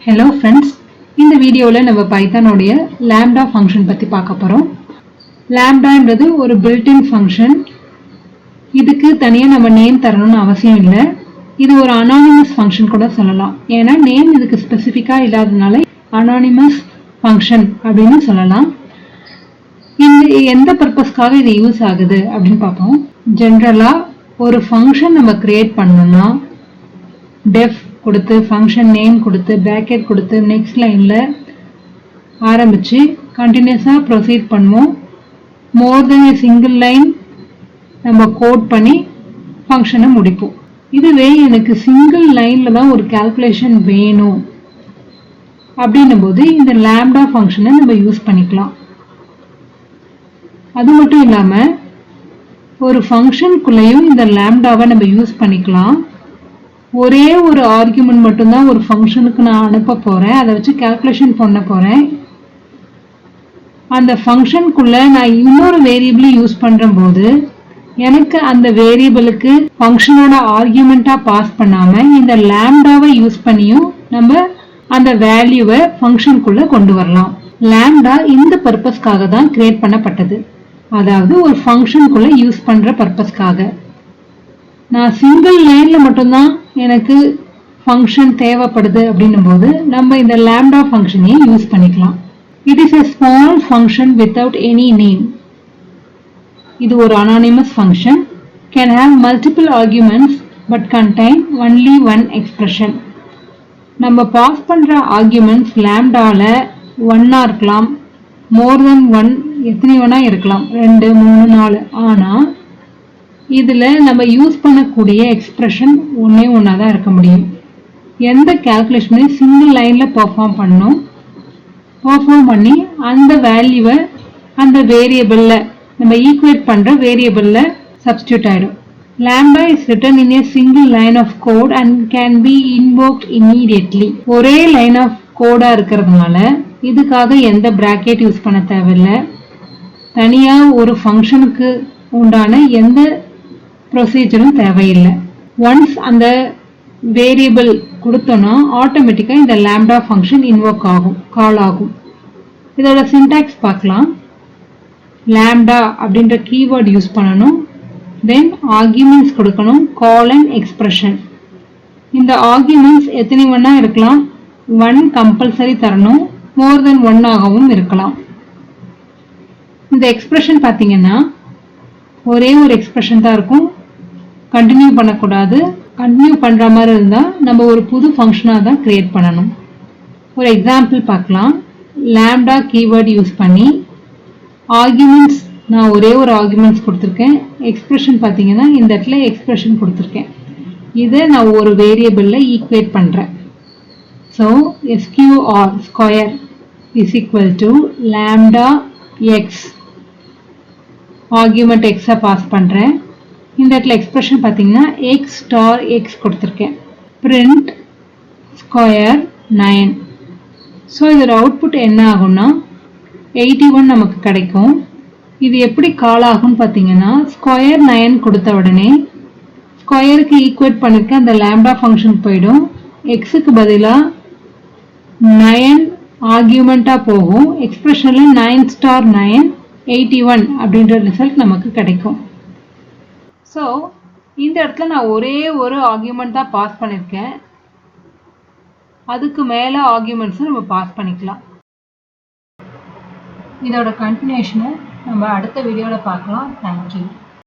Hello friends, இந்த வீடியோல நம்ம பைத்தானோடைய lambda function பத்தி பார்க்க போறோம். lambdaன்றது ஒரு built-in function. இதுக்கு தனியா நம்ம நேம் தரணும்னு அவசியம் இல்லை. இது ஒரு anonymous function கூட சொல்லலாம். ஏன்னா நேம் இதுக்கு ஸ்பெசிஃபிக்கா இல்லாதனால anonymous function அப்படின்னு சொல்லலாம். இந்த எந்த பர்பஸ்க்காக இது யூஸ் ஆகுது அப்படின்னு பார்ப்போம். ஜெனரலா ஒரு ஃபங்க்ஷன் நம்ம கிரியேட் பண்ணோம்னா def கொடுத்து ஃபங்க்ஷன் நேம் கொடுத்து பிராக்கெட் கொடுத்து நெக்ஸ்ட் லைன்ல ஆரம்பிச்சு கண்டினியூஸா ப்ரொசீட் பண்ணுவோம். மோர் தென் a சிங்கிள் லைன் நம்ம கோட் பண்ணி ஃபங்க்ஷனை முடிப்போம். இதுவே எனக்கு சிங்கிள் லைன்ல தான் ஒரு கால்குலேஷன் வேணும் அப்படின்னும் போது இந்த லாம்டா ஃபங்க்ஷனை நம்ம யூஸ் பண்ணிக்கலாம். அது மட்டும் இல்லாம ஒரு ஃபங்க்ஷனுக்குள்ளேயும் இந்த லாம்டாவை நம்ம யூஸ் பண்ணிக்கலாம். ஒரே ஒரு ஆர்குமெண்ட் மட்டும்தான் ஒரு ஃபங்க்ஷனுக்கு நான் அனுப்ப போறேன், அதை வச்சு கால்குலேஷன் பண்ண போறேன். அந்த ஃபங்க்ஷனுக்குள்ள நான் இன்னொரு வேரியபிள் யூஸ் பண்ற போது எனக்கு அந்த வேரியபிளுக்கு ஃபங்க்ஷனோட ஆர்குமெண்டா பாஸ் பண்ணாம இந்த லாம்டாவை யூஸ் பண்ணியும் நம்ம அந்த வேல்யூவை ஃபங்க்ஷனுக்குள்ள கொண்டு வரலாம். லாம்டா இந்த பர்பஸ்க்காக தான் கிரியேட் பண்ணப்பட்டது, அதாவது ஒரு ஃபங்க்ஷனுக்குள்ள யூஸ் பண்ற பர்பஸ்க்காக. நான் சிங்கிள் லைன்ல மட்டும்தான் எனக்கு ஃபங்க்ஷன் தேவைப்படுது அப்படின்னும் போது நம்ம இந்த லாம்டா ஃபங்க்ஷனையே யூஸ் பண்ணிக்கலாம். It is a small function without any name. இது ஒரு anonymous function, can have multiple arguments but contain only one expression. நம்ம பாஸ் பண்ற ஆர்குமெண்ட்ஸ் லாம்டால 1 இருக்கலாம், more than 1 எத்தனை வேணா இருக்கலாம், 2 3 4. ஆனா இதுல நம்ம யூஸ் பண்ணக்கூடிய எக்ஸ்பிரஷன் ஒன்னே ஒன்னாதான் இருக்க முடியும். எந்த கால்குலேஷனையும் சிங்கிள் லைன்ல பெர்ஃபார்ம் பண்ணி அந்த வேல்யூவை அந்த வேரியபிள்ல நம்ம ஈக்குவேட் பண்ற வேரியபிள்ல சப்ஸ்டியூட் ஆயிடும். Lambda is written in a single line of code and can be invoked immediately. ஒரே லைன் ஆஃப் கோடா இருக்கிறதுனால இதுக்காக எந்த பிராக்கெட் யூஸ் பண்ண தேவையில்லை. தனியா ஒரு ஃபங்க்ஷனுக்கு உண்டான எந்த ப்ரொசீஜரும் தேவையில்லை. ஒன்ஸ் அந்த வேரியபிள் கொடுத்தோம்னா ஆட்டோமேட்டிக்கா இந்த லாம்டா ஃபங்க்ஷன் இன்வோக் ஆகும், கால் ஆகும். இதோட சின்டாக்ஸ் பார்க்கலாம். லாம்டா அப்படின்ற கீவேர்ட் யூஸ் பண்ணணும், தென் ஆர்குமெண்ட்ஸ் கொடுக்கணும், காலன் எக்ஸ்பிரஷன். இந்த ஆர்குமெண்ட்ஸ் எத்தனை ஒன்னா இருக்கலாம், 1 கம்பல்சரி தரணும், மோர் தென் 1 ஆகவும் இருக்கலாம். இந்த எக்ஸ்பிரஷன் பார்த்தீங்கன்னா ஒரே ஒரு எக்ஸ்பிரஷன் தான் இருக்கும், கண்டினியூ பண்ணக்கூடாது. கண்டினியூ பண்ற மாதிரி இருந்தா நம்ம ஒரு புது ஃபங்க்ஷனா தான் கிரியேட் பண்ணணும். ஒரு எக்ஸாம்பிள் பார்க்கலாம். லாம்டா கீவேர்ட் யூஸ் பண்ணி ஆர்குமெண்ட்ஸ், நான் ஒரே ஒரு ஆர்குமெண்ட்ஸ் கொடுத்துருக்கேன். எக்ஸ்பிரஷன் பார்த்தீங்கன்னா இந்த இடத்துல எக்ஸ்பிரஷன் கொடுத்துருக்கேன். இதை நான் ஒரு வேரியபிள்ல ஈக்குவேட் பண்றேன். So SQR square is equal to lambda X. Argument எக்ஸை பாஸ் பண்றேன். இந்த இடத்துல எக்ஸ்பிரஷன் பார்த்தீங்கன்னா எக்ஸ் ஸ்டார் எக்ஸ் கொடுத்துருக்கேன். Print square 9. ஸோ இதோட அவுட்புட் என்ன ஆகும்னா 81 நமக்கு கிடைக்கும். இது எப்படி கால் ஆகும்னு பார்த்தீங்கன்னா ஸ்கொயர் 9 கொடுத்த உடனே ஸ்கொயருக்கு ஈக்குவேட் பண்ணிருக்க அந்த லாம்டா ஃபங்க்ஷன் போயிடும். எக்ஸுக்கு பதிலாக 9 ஆர்கியூமெண்டா போகும். எக்ஸ்பிரஷன்ல 9 ஸ்டார் 9 81 அப்படின்ற ரிசல்ட் நமக்கு கிடைக்கும். ஸோ இந்த இடத்துல நான் ஒரே ஒரு ஆர்குமெண்ட் தான் பாஸ் பண்ணியிருக்கேன், அதுக்கு மேலே ஆர்குமெண்ட்ஸும் நம்ம பாஸ் பண்ணிக்கலாம். இதோட கண்டினியூஷனை நம்ம அடுத்த வீடியோவில் பார்க்கலாம். தேங்க்யூ.